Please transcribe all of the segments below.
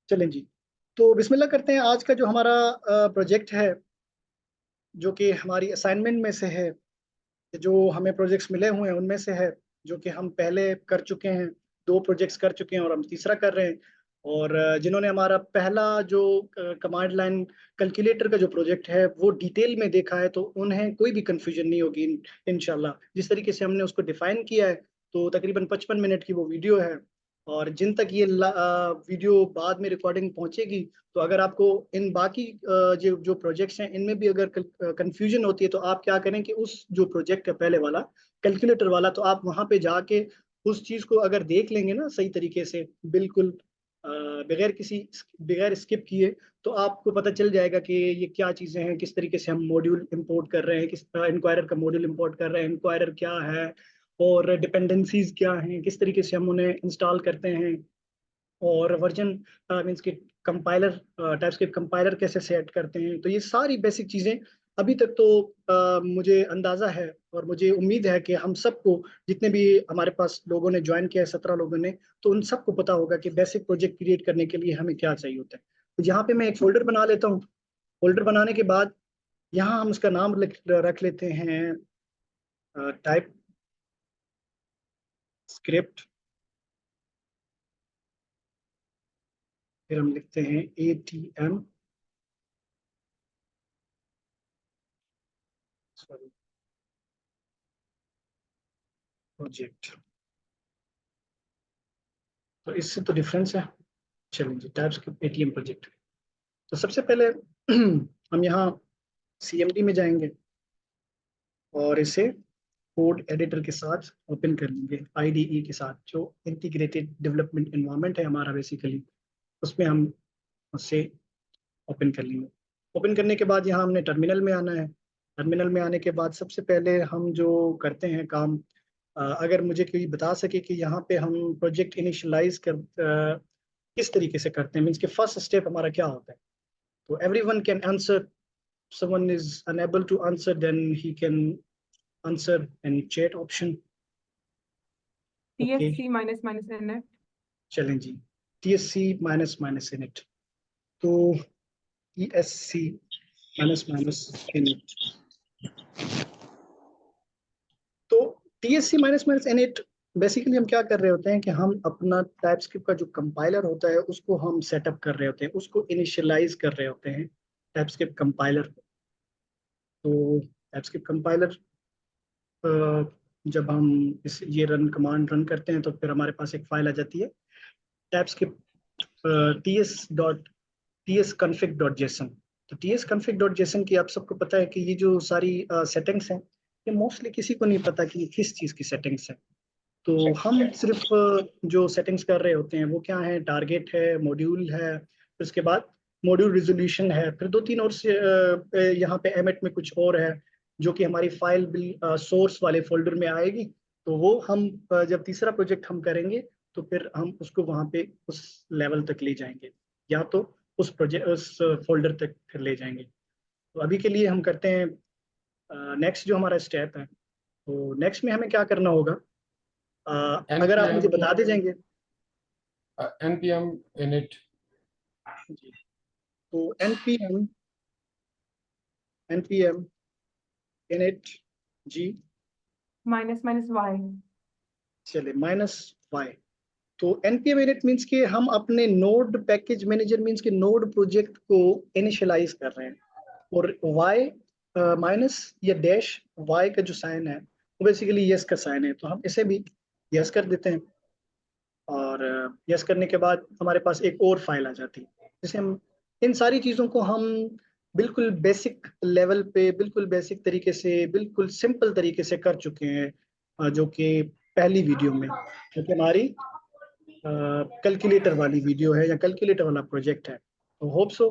चलें जी। तो बिस्मिल्लाह करते हैं। आज का जो हमारा प्रोजेक्ट है, जो कि हमारी असाइनमेंट में से है, जो हमें प्रोजेक्ट्स मिले हुए हैं उनमें से है, जो कि हम पहले कर चुके हैं। दो प्रोजेक्ट्स कर चुके हैं और हम तीसरा कर रहे हैं। और जिन्होंने हमारा पहला जो कमांड लाइन कैलकुलेटर का जो प्रोजेक्ट है वो डिटेल में देखा है, तो उन्हें कोई भी कंफ्यूजन नहीं होगी इंशाल्लाह। जिस तरीके से हमने उसको डिफाइन किया है, तो तकरीबन 55 मिनट की वो वीडियो है। और जिन तक ये वीडियो बाद में रिकॉर्डिंग पहुंचेगी, तो अगर आपको इन बाकी जो जो प्रोजेक्ट्स हैं इनमें भी अगर कंफ्यूजन होती है, तो आप क्या करें कि उस जो प्रोजेक्ट है पहले वाला कैलकुलेटर वाला, तो आप वहां पे जाके उस चीज को अगर देख लेंगे ना सही तरीके से, बिल्कुल अ, बगैर स्किप किए, तो आपको पता चल जाएगा कि ये क्या चीजें हैं, किस तरीके से हम मॉड्यूल इंपोर्ट कर रहे हैं, किस इंक्वायरर का मॉड्यूल इंपोर्ट कर रहे हैं, इंक्वायरर क्या है और डिपेंडेंसीज क्या हैं, किस तरीके से हम उन्हें इंस्टॉल करते हैं, और वर्जन मीन्स के कंपाइलर, टाइपस्क्रिप्ट कंपाइलर कैसे सेट करते हैं। तो ये सारी बेसिक चीज़ें अभी तक तो मुझे अंदाज़ा है और मुझे उम्मीद है कि हम सबको, जितने भी हमारे पास लोगों ने ज्वाइन किया है, 17 लोगों ने, तो उन सबको पता होगा कि बेसिक प्रोजेक्ट क्रिएट करने के लिए हमें क्या चाहिए होता है। तो यहाँ पे मैं एक फोल्डर बना लेता हूँ। फोल्डर बनाने के बाद यहाँ हम उसका नाम रख लेते हैं टाइप स्क्रिप्ट। फिर हम लिखते हैं ATM, सॉरी, प्रोजेक्ट। तो इससे तो डिफरेंस है। चलिए जी, टाइप्स ATM प्रोजेक्ट। तो सबसे पहले हम यहाँ CMD में जाएंगे और इसे कोड एडिटर के साथ ओपन कर लेंगे, IDE के साथ, जो इंटीग्रेटेड डेवलपमेंट एनवायरनमेंट है हमारा बेसिकली, उसमें हम उसे ओपन कर लेंगे। ओपन करने के बाद यहाँ हमने टर्मिनल में आना है। टर्मिनल में आने के बाद सबसे पहले हम जो करते हैं काम, अगर मुझे कोई बता सके कि यहाँ पे हम प्रोजेक्ट इनिशियलाइज किस तरीके से करते हैं, मीन्स कि फर्स्ट स्टेप हमारा क्या होता है। तो everyone can answer, someone is unable to answer, then he can answer in chat option. Okay, TSC minus minus NF। चलें जी। TSC minus minus init. तो TSC माइनस माइनस इनिट। तो TSC minus minus init basically हम क्या कर रहे होते हैं कि हम अपना टाइपस्क्रिप्ट का जो कंपाइलर होता है उसको हम सेटअप कर रहे होते हैं, उसको इनिशियलाइज कर रहे होते हैं टाइपस्क्रिप्ट कंपाइलर। तो टाइपस्क्रिप्ट कंपाइलर, जब हम इस ये रन कमांड रन करते हैं, तो फिर हमारे पास एक फाइल आ जाती है टाइप्सक्रिप्ट ts config.json। तो ts config.json की आप सबको पता है कि ये जो सारी सेटिंग्स हैं, ये मोस्टली किसी को नहीं पता कि ये किस चीज़ की सेटिंग्स है। तो हम सिर्फ जो सेटिंग्स कर रहे होते हैं वो क्या है, टारगेट है, मॉड्यूल है, फिर उसके बाद मॉड्यूल रिजोल्यूशन है, फिर दो तीन और यहाँ पे एमिट में कुछ और है, जो कि हमारी फाइल भी सोर्स वाले फोल्डर में आएगी। तो वो हम जब तीसरा प्रोजेक्ट हम करेंगे, तो फिर हम उसको वहाँ पे उस लेवल तक ले जाएंगे, या तो उस प्रोजेक्ट उस फोल्डर तक फिर ले जाएंगे। तो अभी के लिए हम करते हैं नेक्स्ट जो हमारा स्टेप है। तो नेक्स्ट में हमें क्या करना होगा, अगर आप मुझे npm बता दे जाएंगे। npm init जी। तो npm init जी। Minus minus Y। चलिए -y। तो npm init मीन्स कि हम अपने नोड पैकेज मैनेजर, मीन्स कि नोड प्रोजेक्ट को इनिशियलाइज कर रहे हैं। और y माइनस या डैश y का जो साइन है वो बेसिकली यस का साइन है, तो हम इसे भी यस कर देते हैं। और यस करने के बाद हमारे पास एक और फाइल आ जाती है, जिसे हम, इन सारी चीज़ों को हम बिल्कुल बेसिक लेवल पे, बिल्कुल बेसिक तरीके से, बिल्कुल सिंपल तरीके से कर चुके हैं, जो कि पहली वीडियो में, जो कि हमारी कैलकुलेटर वाली वीडियो है या कैलकुलेटर वाला प्रोजेक्ट है। तो होप सो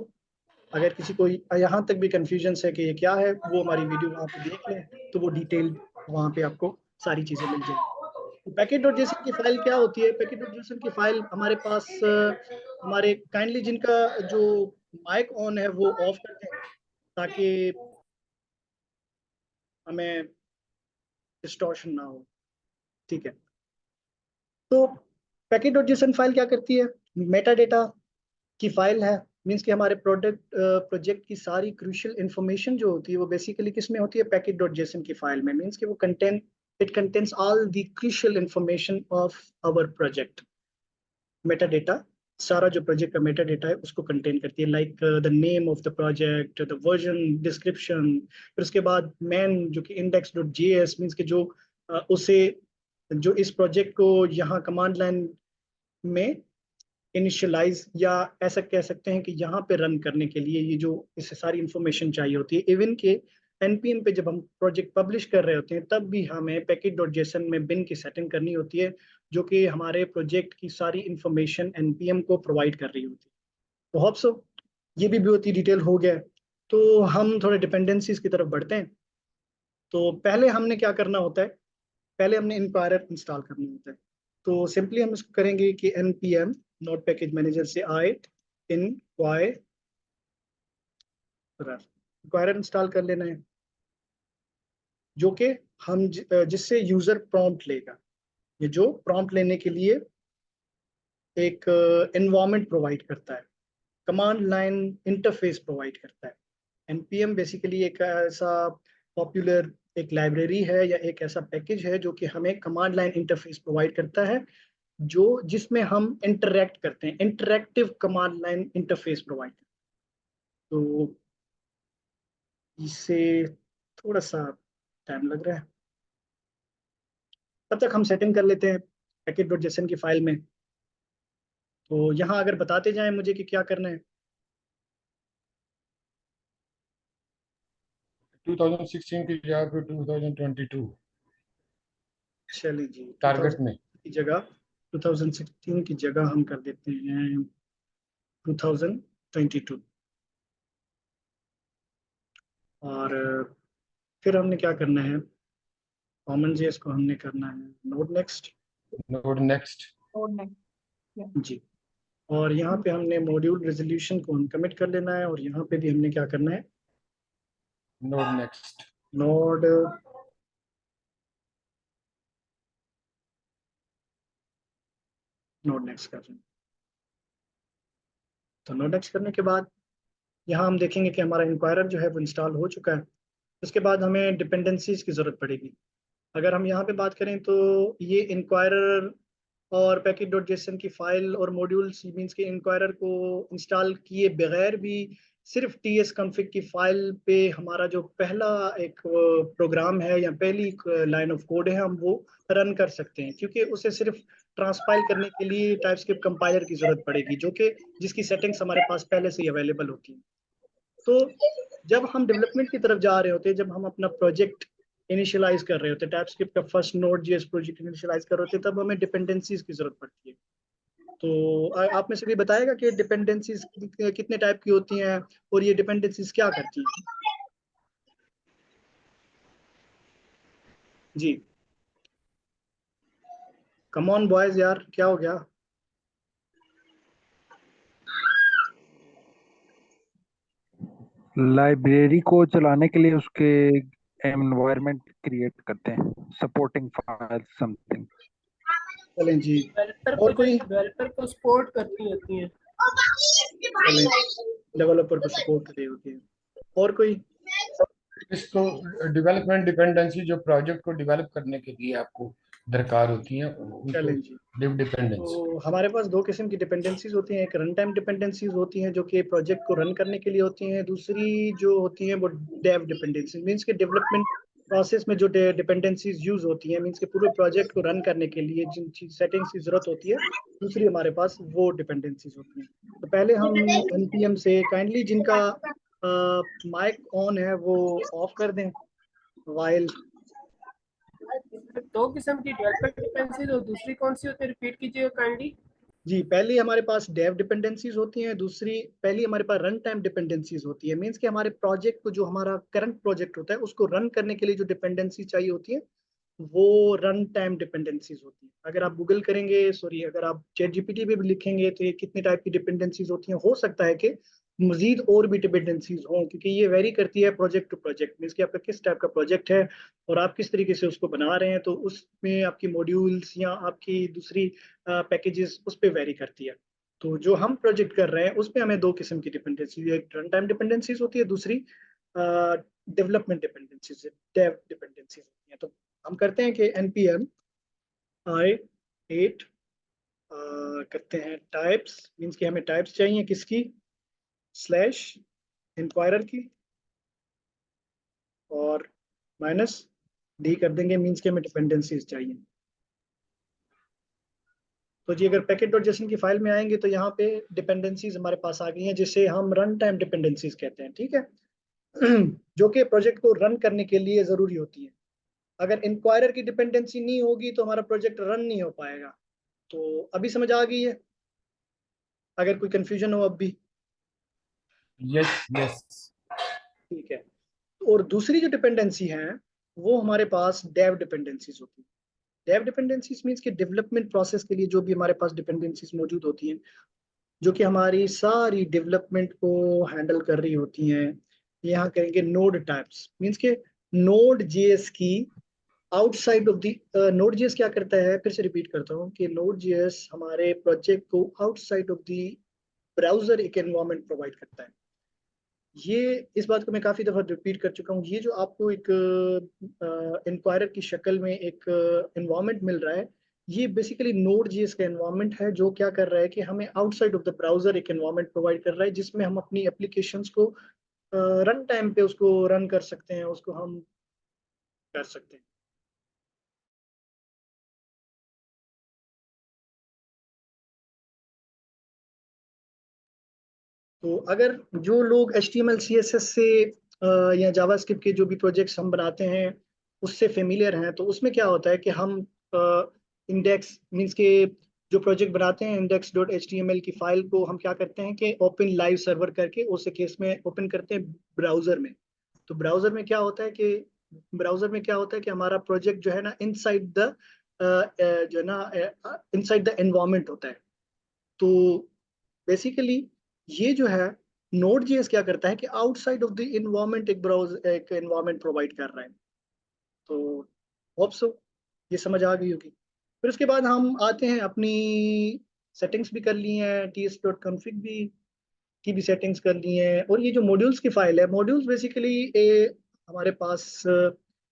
अगर किसी को यहाँ तक भी कंफ्यूजन है कि ये क्या है, वो हमारी वीडियो वहाँ पे देख लें, तो वो डिटेल वहाँ पे आपको सारी चीज़ें मिल जाएंगी। पैकेट डॉट जेसन की फाइल क्या होती है? पैकेट डॉट जेसन की फाइल हमारे पास, हमारे काइंडली जिनका जो माइक ऑन है वो ऑफ कर दें, ताकि हमें डिस्टॉर्शन ना हो। ठीक है। तो पैकेट डॉट जेसन फाइल क्या करती है, मेटा डेटा की फाइल है, मीन्स कि हमारे प्रोजेक्ट की सारी क्रूशियल इंफॉर्मेशन जो होती है वो बेसिकली किस में होती है, package.json की फाइल में। मीन्स कि वो it contains all the crucial information of our project. Metadata, सारा जो प्रोजेक्ट का मेटा डेटा है उसको कंटेन करती है, like the name of the project, the version, description. फिर उसके बाद मैन जो कि index.js, मीन्स कि जो उसे जो इस प्रोजेक्ट को यहाँ कमांड लाइन में इनिशियलाइज या ऐसा कह सकते हैं कि यहाँ पे रन करने के लिए ये जो इसे सारी इंफॉर्मेशन चाहिए होती है। इवन के npm पे जब हम प्रोजेक्ट पब्लिश कर रहे होते हैं तब भी हमें package.json में बिन की सेटिंग करनी होती है, जो कि हमारे प्रोजेक्ट की सारी इंफॉर्मेशन npm को प्रोवाइड कर रही होती है। तो होप सो ये भी बहुत ही डिटेल हो गया है। तो हम थोड़े डिपेंडेंसीज की तरफ बढ़ते हैं। तो पहले हमने क्या करना होता है, पहले हमने इंक्वायरर इंस्टॉल करना होता है। तो सिंपली हम इसको करेंगे कि npm नोड पैकेज मैनेजर से आए इंक्वायरर इंस्टॉल कर लेना है, जो कि हम जिससे यूजर प्रॉम्प्ट लेगा। ये जो प्रॉम्प्ट लेने के लिए एक एनवायरनमेंट प्रोवाइड करता है, कमांड लाइन इंटरफेस प्रोवाइड करता है। npm बेसिकली एक ऐसा पॉपुलर एक लाइब्रेरी है या एक ऐसा पैकेज है जो कि हमें कमांड लाइन इंटरफेस प्रोवाइड करता है, जो जिसमें हम इंटरेक्ट करते हैं, interactive command line interface provide. तो इससे थोड़ा सा टाइम लग रहा है, तब तक हम सेटिंग कर लेते हैं package.json की फाइल में। तो यहाँ अगर बताते जाएं मुझे कि क्या करना है। 2016 की जगह पे 2022 चलिए जी, टारगेट 2000 में। की जगह 2016 की जगह हम कर देते हैं 2022। और फिर हमने क्या करना है, कॉमन जेएस को हमने करना है node next. Node next. Node next. Yeah. जी, और यहाँ पे हमने मॉड्यूल रेजोल्यूशन को हम कमिट कर लेना है, और यहाँ पे भी हमने क्या करना है, node next. Node node next कर रहे हैं। तो नोड नेक्स्ट करने के बाद यहाँ हम देखेंगे कि हमारा इंक्वायरर जो है वो इंस्टॉल हो चुका है। उसके बाद हमें डिपेंडेंसीज की ज़रूरत पड़ेगी। अगर हम यहाँ पे बात करें तो ये इंक्वायरर और package.json की फाइल और मॉड्यूल्स, मीन्स के इंक्वायरर को इंस्टॉल किए बगैर भी सिर्फ tsconfig की फाइल पे हमारा जो पहला एक प्रोग्राम है या पहली लाइन ऑफ कोड है हम वो रन कर सकते हैं, क्योंकि उसे सिर्फ ट्रांसपाइल करने के लिए टाइपस्क्रिप्ट कंपाइलर की जरूरत पड़ेगी, जो कि जिसकी सेटिंग्स हमारे पास पहले से ही अवेलेबल होती हैं। तो जब हम डेवलपमेंट की तरफ जा रहे होते हैं, जब हम अपना प्रोजेक्ट इनिशियलाइज कर रहे होते हैं, टाइपस्क्रिप्ट का first Node JS project initialise कर रहे होते हैं, तब हमें डिपेंडेंसीज की जरूरत पड़ती है। तो आप में से कोई बताएगा कि डिपेंडेंसीज कितने टाइप की होती हैं और ये डिपेंडेंसीज क्या करती हैं? जी, कम ऑन बॉयज यार, क्या हो गया? लाइब्रेरी को चलाने के लिए उसके एनवायरनमेंट क्रिएट करते हैं, सपोर्टिंग फाइल समथिंग। चलें जी, डेवलपर और को कोई? डेवलपर को सपोर्ट करती होती है। चलें, डेवलपर को सपोर्ट कर रही होती है। और कोई? इसको डेवलपमेंट डिपेंडेंसी जो प्रोजेक्ट को डेवलप करने के लिए आपको दरकार होती है, उनको चलें जी, लिव डिपेंडेंसी। तो हमारे पास दो किस्म की डिपेंडेंसीज होती हैं। एक रन टाइम डिपेंडेंसीज होती हैं जो कि प्रोजेक्ट को रन करने के लिए होती हैं। दूसरी जो होती हैं वो डेव डिपेंडेंसी, मीन्स के डेवलपमेंट प्रोसेस में जो डिपेंडेंसीज यूज होती हैं, मीन्स के पूरे प्रोजेक्ट को रन करने के लिए जिन सेटिंग्स की जरूरत होती है, दूसरी हमारे पास वो डिपेंडेंसीज होती हैं। तो पहले हम npm से काइंडली जिनका माइक ऑन है वो ऑफ कर दें वाइल। दो किस्म की डेवलपर डिपेंडेंसी, तो दूसरी कौन सी होती है, रिपीट कीजिए काइंडली। जी, पहली हमारे पास डेव डिपेंडेंसीज होती हैं, दूसरी पहली हमारे पास रन टाइम डिपेंडेंसीज होती है। मीन्स कि हमारे प्रोजेक्ट को, जो हमारा करंट प्रोजेक्ट होता है, उसको रन करने के लिए जो डिपेंडेंसी चाहिए होती है वो रन टाइम डिपेंडेंसीज होती है। अगर आप गूगल करेंगे, सॉरी, अगर आप चैट जीपीटी पे भी लिखेंगे तो ये कितने टाइप की डिपेंडेंसीज होती हैं, हो सकता है कि मजीद और भी डिपेंडेंसीज हों, क्योंकि ये वेरी करती है प्रोजेक्ट टू प्रोजेक्ट। मीन्स कि आपका किस टाइप का प्रोजेक्ट है और आप किस तरीके से उसको बना रहे हैं, तो उसमें आपकी मॉड्यूल्स या आपकी दूसरी पैकेजेस उस पर वेरी करती है। तो जो हम प्रोजेक्ट कर रहे हैं उसमें हमें दो किस्म की डिपेंडेंसी, एक रन टाइम डिपेंडेंसीज होती है, दूसरी डेवलपमेंट डिपेंडेंसीज, डेव डिपेंडेंसीज होती है। तो हम करते हैं कि npm i8 करते हैं टाइप्स, मीन्स कि हमें टाइप्स चाहिए किसकी, स्लैश इंक्वायरर की, और माइनस डी कर देंगे, मीन्स कि हमें डिपेंडेंसीज चाहिए। तो जी अगर पैकेट.json की फाइल में आएंगे तो यहाँ पे डिपेंडेंसीज हमारे पास आ गई हैं, जिसे हम रन टाइम डिपेंडेंसीज कहते हैं, ठीक है। जो कि प्रोजेक्ट को रन करने के लिए जरूरी होती है। अगर इंक्वायरर की डिपेंडेंसी नहीं होगी तो हमारा प्रोजेक्ट रन नहीं हो पाएगा। तो अभी समझ आ गई है, अगर कोई कंफ्यूजन हो अब भी? Yes yes. ठीक है। और दूसरी जो डिपेंडेंसी है वो हमारे पास डेव डिपेंडेंसीज होती है। डेव डिपेंडेंसीज मीन्स कि डेवलपमेंट प्रोसेस के लिए जो भी हमारे पास डिपेंडेंसीज मौजूद होती हैं, जो कि हमारी सारी डेवलपमेंट को हैंडल कर रही होती हैं। यहाँ कहेंगे नोड टाइप्स, मीन्स के नोड जेएस की outside of the node JS क्या करता है, फिर से रिपीट करता हूँ कि नोड जेएस हमारे प्रोजेक्ट को आउटसाइड ऑफ द ब्राउजर एक एनवायरनमेंट प्रोवाइड करता है। ये इस बात को मैं काफी दफा रिपीट कर चुका हूँ, ये जो आपको एक इंक्वायरर की शक्ल में एक एनवायरनमेंट मिल रहा है, ये बेसिकली नोड जेएस का एनवायरनमेंट है, जो क्या कर रहा है कि हमें आउटसाइड ऑफ द ब्राउजर एक एनवायरनमेंट प्रोवाइड कर रहा है, जिसमें हम अपनी एप्लीकेशंस को रन टाइम पे उसको रन कर सकते हैं, उसको हम कर सकते हैं। तो अगर जो लोग HTML CSS से या जावास्क्रिप्ट के जो भी प्रोजेक्ट्स हम बनाते हैं उससे फेमिलियर हैं, तो उसमें क्या होता है कि हम इंडेक्स मींस के जो प्रोजेक्ट बनाते हैं index.html की फाइल को हम क्या करते हैं कि ओपन लाइव सर्वर करके उस केस में ओपन करते हैं ब्राउजर में। तो ब्राउजर में क्या होता है कि हमारा प्रोजेक्ट जो है ना इनसाइड द जो है ना इनसाइड द एनवायरनमेंट होता है। तो बेसिकली ये जो है नोड जेएस क्या करता है कि आउटसाइड ऑफ द इन्वायरमेंट एक एनवायरनमेंट प्रोवाइड कर रहा है। तो होप सो ये समझ आ गई होगी। फिर उसके बाद हम आते हैं, अपनी सेटिंग्स भी कर ली हैं, ts.config भी की भी सेटिंग्स कर ली हैं, और ये जो मॉड्यूल्स की फाइल है, मॉड्यूल्स बेसिकली हमारे पास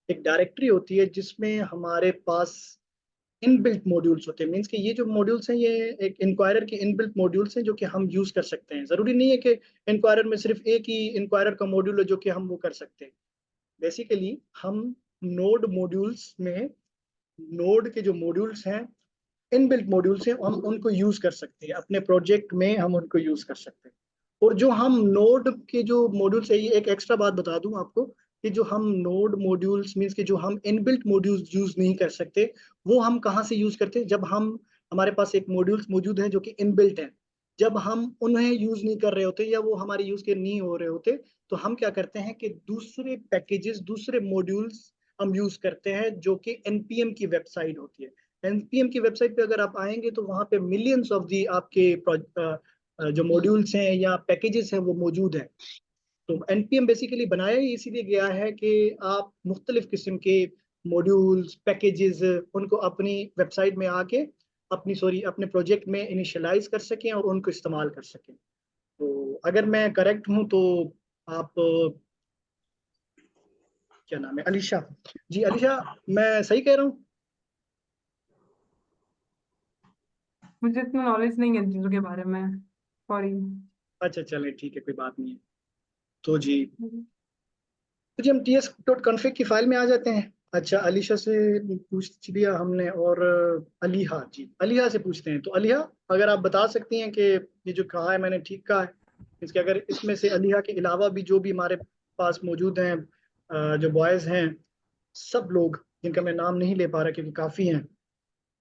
एक डायरेक्टरी होती है जिसमें हमारे पास इनबिल्ट मॉड्यूल्स होते हैं। मींस कि ये जो मॉड्यूल्स हैं ये एक इंक्वायरर के इनबिल्ट मॉड्यूल्स हैं जो कि हम यूज कर सकते हैं। जरूरी नहीं है कि इंक्वायरर में सिर्फ एक ही इंक्वायरर का मॉड्यूल है जो कि हम वो कर सकते हैं। बेसिकली हम नोड मॉड्यूल्स में नोड के जो मॉड्यूल्स हैं, इनबिल्ट मॉड्यूल्स हैं, हम उनको यूज कर सकते हैं अपने प्रोजेक्ट में, हम उनको यूज कर सकते हैं। और जो हम नोड के जो मॉड्यूल्स है, ये एक एक्स्ट्रा बात बता दूं आपको कि जो हम नोड मॉड्यूल्स मींस कि जो हम इनबिल्ट मॉड्यूल्स यूज नहीं कर सकते, वो हम कहाँ से यूज करते हैं, जब हम हमारे पास एक मॉड्यूल्स मौजूद हैं जो कि इनबिल्ट हैं, जब हम उन्हें यूज नहीं कर रहे होते या वो हमारे यूज के नहीं हो रहे होते, तो हम क्या करते हैं कि दूसरे पैकेजेस, दूसरे मॉड्यूल्स हम यूज करते हैं, जो कि npm की वेबसाइट होती है। npm की वेबसाइट पे अगर आप आएंगे तो वहां पे मिलियंस ऑफ दी आपके जो मॉड्यूल्स हैं या पैकेजेस हैं वो मौजूद हैं। तो npm बेसिकली बनाया ही इसीलिए गया है कि आप मुख्तलिफ किस्म के मॉड्यूल्स, पैकेजेस उनको अपनी वेबसाइट में आके अपने प्रोजेक्ट में इनिशियलाइज कर सकें और उनको इस्तेमाल कर सकें। तो अगर मैं करेक्ट हूँ तो आप क्या नाम है, अलीशा जी, अलीशा मैं सही कह रहा हूँ? मुझे इतना नॉलेज नहीं है इन चीजों के बारे में, सॉरी। अच्छा चलें ठीक है, कोई बात नहीं है। तो जी हम ts.config की फाइल में आ जाते हैं। अच्छा अलीशा से पूछ लिया हमने, और अलीहा जी, अलीहा से पूछते हैं। तो अलीहा अगर आप बता सकती हैं कि ये जो कहा है मैंने ठीक कहा है, इसके अगर इसमें से अलीहा के अलावा भी जो भी हमारे पास मौजूद हैं जो बॉयज़ हैं, सब लोग जिनका मैं नाम नहीं ले पा रहा क्योंकि काफ़ी हैं,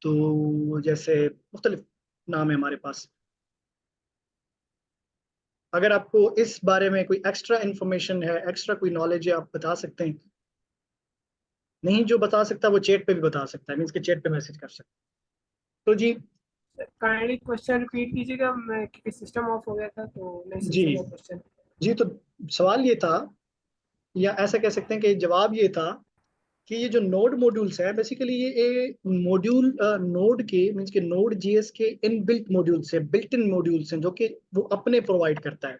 तो जैसे मुख्तलिफ नाम है हमारे पास, अगर आपको इस बारे में कोई एक्स्ट्रा इंफॉर्मेशन है, एक्स्ट्रा कोई नॉलेज है, आप बता सकते हैं। नहीं जो बता सकता वो चैट पे भी बता सकता है, मीन्स के चैट पे मैसेज कर सकता है। तो जी काइंडली क्वेश्चन रिपीट कीजिएगा, मैं क्योंकि सिस्टम ऑफ हो गया था तो नहीं सुन जी सका क्वेश्चन। जी तो सवाल ये था, या ऐसा कह सकते हैं कि जवाब ये था कि ये जो नोड मॉड्यूल्स है बेसिकली ये मॉड्यूल नोड के मीन्स के नोड जेएस के इनबिल्ट मॉड्यूल्स है, बिल्ट इन मॉड्यूल्स हैं जो कि वो अपने प्रोवाइड करता है।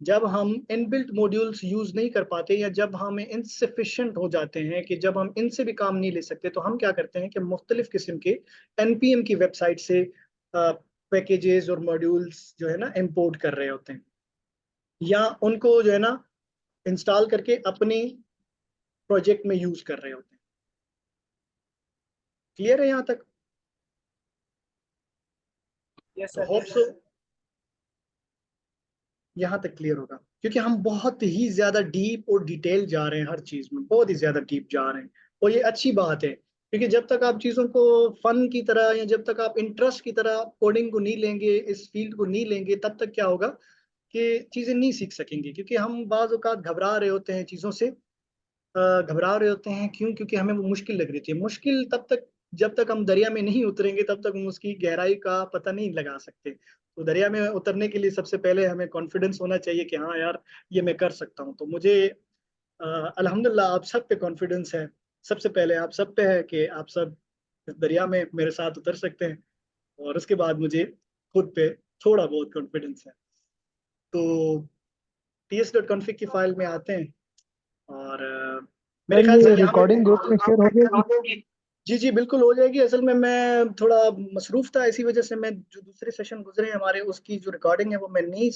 जब हम इनबिल्ट मॉड्यूल्स यूज नहीं कर पाते या जब हमें इनसफिशिएंट हो जाते हैं कि जब हम इनसे भी काम नहीं ले सकते तो हम क्या करते हैं कि मुख्तलिफ किस्म के एनपीएम की वेबसाइट से पैकेजेस और मॉड्यूल्स जो है ना इंपोर्ट कर रहे होते हैं या उनको जो है ना इंस्टॉल करके अपनी प्रोजेक्ट में यूज कर रहे होते हैं। क्लियर है यहाँ तक? यस तो सर। होप सो यहाँ तक क्लियर होगा, क्योंकि हम बहुत ही ज्यादा डीप और डिटेल जा रहे हैं, हर चीज में बहुत ही ज्यादा डीप जा रहे हैं। और ये अच्छी बात है, क्योंकि जब तक आप चीजों को फन की तरह या जब तक आप इंटरेस्ट की तरह कोडिंग को नहीं लेंगे, इस फील्ड को नहीं लेंगे, तब तक क्या होगा कि चीजें नहीं सीख सकेंगे। क्योंकि हम बाज औकात घबरा रहे होते हैं चीजों से, घबरा रहे होते हैं क्यों? क्योंकि हमें वो मुश्किल लग रही थी। मुश्किल तब तक, जब तक हम दरिया में नहीं उतरेंगे तब तक हम उसकी गहराई का पता नहीं लगा सकते। तो दरिया में उतरने के लिए सबसे पहले हमें कॉन्फिडेंस होना चाहिए कि हाँ यार ये मैं कर सकता हूँ। तो मुझे अल्हम्दुलिल्लाह आप सब पे कॉन्फिडेंस है। सबसे पहले आप सब पे है कि आप सब इस दरिया में मेरे साथ उतर सकते हैं, और उसके बाद मुझे खुद पे थोड़ा बहुत कॉन्फिडेंस है। तो ts.config की फाइल में आते हैं और मेरे सर ख्याल से ये यहाँ रिकॉर्डिंग ग्रुप में शेयर हो जाएगी? जी जी बिल्कुल हो जाएगी। असल में मैं थोड़ा मसरूफ था, इसी वजह से मैं जो दूसरे सेशन गुजरे हैं हमारे उसकी जो रिकॉर्डिंग है वो मैं नहीं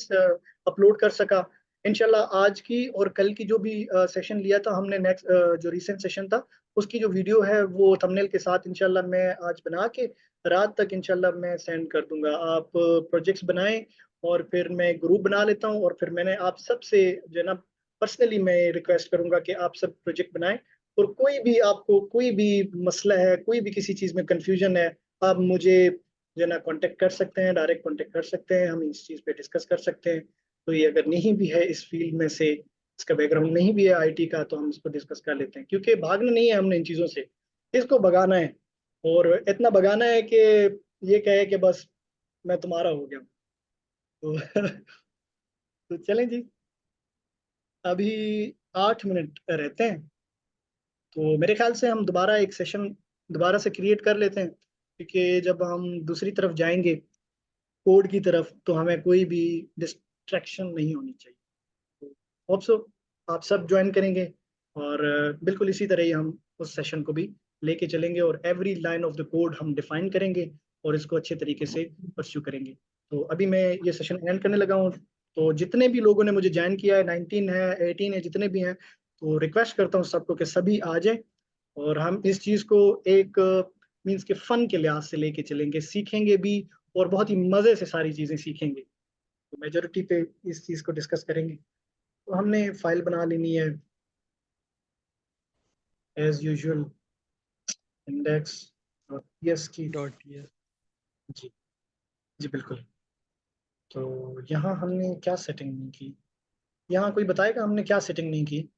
अपलोड कर सका। इंशाल्लाह आज की और कल की जो भी सेशन लिया था हमने, नेक्स्ट जो रिसेंट सेशन था उसकी जो वीडियो है वो थंबनेल के साथ इंशाल्लाह मैं आज बना के रात तक इंशाल्लाह मैं सेंड कर दूंगा। आप प्रोजेक्ट्स बनाएं और फिर मैं ग्रुप बना लेता हूँ, और फिर मैंने आप सबसे जो है ना पर्सनली मैं रिक्वेस्ट करूंगा कि आप सब प्रोजेक्ट बनाएं। और कोई भी आपको कोई भी मसला है, कोई भी किसी चीज में कंफ्यूजन है, आप मुझे जो है ना कांटेक्ट कर सकते हैं, डायरेक्ट कांटेक्ट कर सकते हैं, हम इस चीज पे डिस्कस कर सकते हैं। तो ये अगर नहीं भी है इस फील्ड में से, इसका बैकग्राउंड नहीं भी है आईटी का, तो हम इसको डिस्कस कर लेते हैं। क्योंकि भागना नहीं है हमने इन चीजों से, इसको भगाना है। और इतना भगाना है कि ये कहे कि बस मैं तुम्हारा हो गया। तो, तो चलें जी, अभी 8 मिनट रहते हैं। तो मेरे ख्याल से हम दोबारा एक सेशन दोबारा से क्रिएट कर लेते हैं, क्योंकि जब हम दूसरी तरफ जाएंगे कोड की तरफ तो हमें कोई भी डिस्ट्रैक्शन नहीं होनी चाहिए। तो होप सो आप सब ज्वाइन करेंगे, और बिल्कुल इसी तरह ही हम उस सेशन को भी लेके चलेंगे और every line of the code हम डिफाइन करेंगे और इसको अच्छे तरीके से परस्यू करेंगे। तो अभी मैं ये सेशन एंड करने लगा हूँ। तो जितने भी लोगों ने मुझे ज्वाइन किया है, 19 है, 18 है, जितने भी हैं, तो रिक्वेस्ट करता हूँ सबको कि सभी आ जाएं और हम इस चीज को एक मीन्स के फन के लिहाज से लेके चलेंगे, सीखेंगे भी और बहुत ही मजे से सारी चीजें सीखेंगे। तो मेजोरिटी पे इस चीज को डिस्कस करेंगे। तो हमने फाइल बना लेनी है एज यूजुअल, इंडेक्स और पीएस की। डॉट ये जी जी बिल्कुल। तो यहाँ हमने क्या सेटिंग नहीं की? यहाँ कोई बताएगा हमने क्या सेटिंग नहीं की?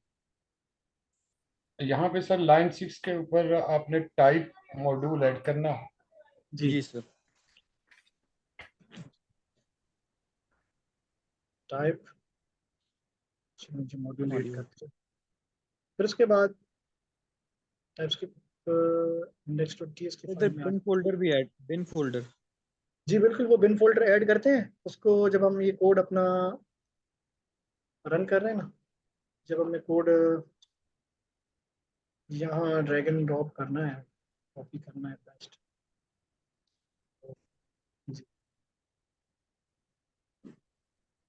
यहाँ पे सर लाइन 6 के ऊपर आपने टाइप मॉड्यूल ऐड करना। जी जी sir. Type module add module करते हैं। फिर उसके बाद टाइपस्क्रिप्ट इंडेक्स डॉट टीएस की इधर फाइल में बिन फोल्डर भी ऐड, बिन फोल्डर। जी बिल्कुल वो बिन फोल्डर ऐड करते हैं उसको जब हम ये कोड अपना रन कर रहे हैं ना, जब हमें कोड यहाँ ड्रैग एंड ड्रॉप करना है, कॉपी करना है पेस्ट। जी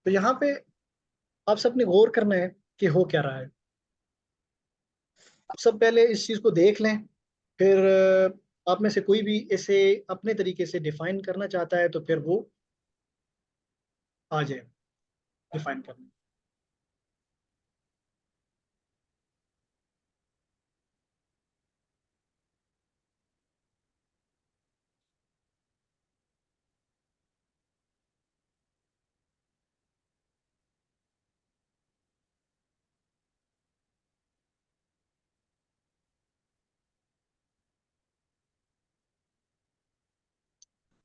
तो यहाँ पे आप सबने गौर करना है कि हो क्या रहा है। आप सब पहले इस चीज को देख लें, फिर आप में से कोई भी इसे अपने तरीके से डिफाइन करना चाहता है तो फिर वो आ जाए डिफाइन करने।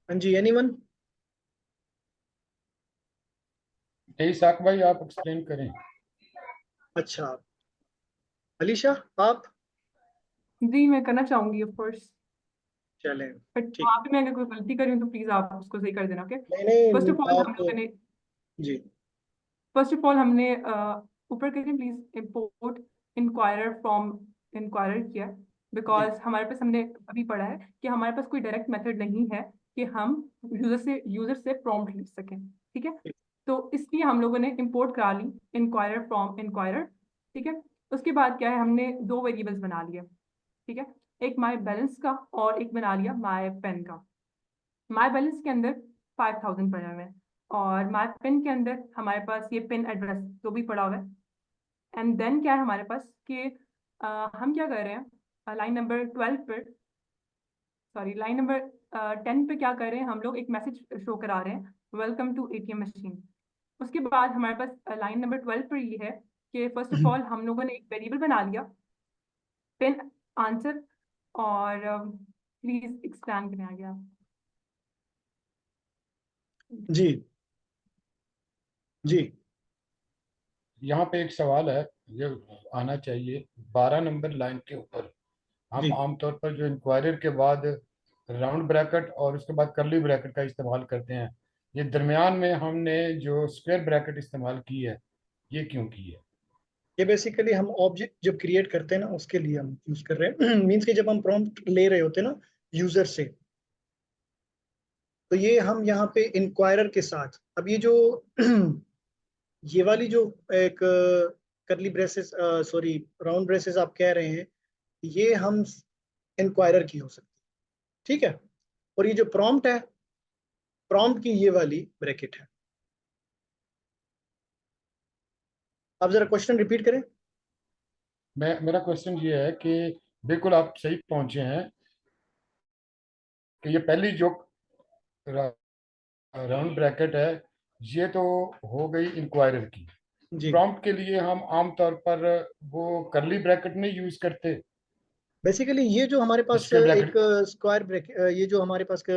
हाँ जी, एनीवन? यही साक भाई आप एक्सप्लेन करें। अच्छा, अलीशा आप? जी मैं करना चाहूंगी ऑफ कोर्स, चलें, बट ठीक। वहाँ पे मैं अगर कोई गलती कर रही हूँ तो प्लीज आप उसको सही कर देना, ओके। नहीं फर्स्ट नहीं, ऑफ ऑल हम आप लोगों ने जी फर्स्ट ऑफ ऑल हमने ऊपर करें please, import inquirer from inquirer किया, जी बिकॉज हमारे पास हमने अभी पढ़ा है कि हमारे पास कोई डायरेक्ट मेथड नहीं है कि हम यूजर से प्रॉम्प्ट लिख सकें, ठीक है। जी तो इसलिए हम लोगों ने इंपोर्ट करा ली इंक्वायरर फ्रॉम इंक्वायरर, ठीक है। उसके बाद क्या है, हमने दो वेरिएबल्स बना लिए, ठीक है। एक माई बैलेंस का और एक बना लिया माई पेन का। माई बैलेंस के अंदर 5000 पड़ा हुआ है और माई पेन के अंदर हमारे पास ये पिन एड्रेस जो भी पड़ा हुआ है। एंड देन क्या है हमारे पास कि हम क्या कर रहे हैं लाइन नंबर 12 पर, सॉरी लाइन नंबर 10 पे क्या कर रहे हैं हम लोग, एक मैसेज शो करा रहे हैं, वेलकम टू एटीएम मशीन। उसके बाद हमारे पास लाइन नंबर 12 पर ये है कि फर्स्ट ऑफ ऑल हम लोगों ने एक वेरिएबल बना लिया पिन आंसर, और प्लीज एक्सप्लेन करने आ गया। जी जी यहाँ पे एक सवाल है, ये आना चाहिए 12 नंबर लाइन के ऊपर। हम जी आमतौर पर जो इंक्वायरर के बाद राउंड ब्रैकेट और उसके बाद कर्ली ब्रैकेट का इस्तेमाल करते हैं, ये दरमियान में हमने जो स्क्वायर ब्रैकेट इस्तेमाल की है, ये क्यों की है? ये बेसिकली हम ऑब्जेक्ट जब क्रिएट करते हैं ना, उसके लिए हम यूज कर रहे हैं। मीन्स कि जब हम प्रॉम्प्ट ले रहे होते हैं ना यूजर से, तो ये हम यहाँ पे इंक्वायरर के साथ, अब ये जो ये वाली जो एक करली ब्रेसेस, सॉरी राउंड ब्रेसेस आप कह रहे हैं, ये हम इंक्वायरर की हो सकती है, ठीक है। और ये जो प्रॉम्प्ट है, प्रॉम्प्ट की ये वाली ब्रैकेट है। आप जरा क्वेश्चन रिपीट करें। मेरा क्वेश्चन ये है कि बिल्कुल आप सही पहुंचे हैं कि ये पहली जो राउंड ब्रैकेट है, ये तो हो गई इंक्वायरर की। जी प्रॉम्प्ट के लिए हम आमतौर पर वो करली ब्रैकेट नहीं यूज करते, बेसिकली ये जो हमारे पास स्क्वायर एक ब्रैकेट। स्क्वायर ब्रैकेट, ये जो हमारे पास का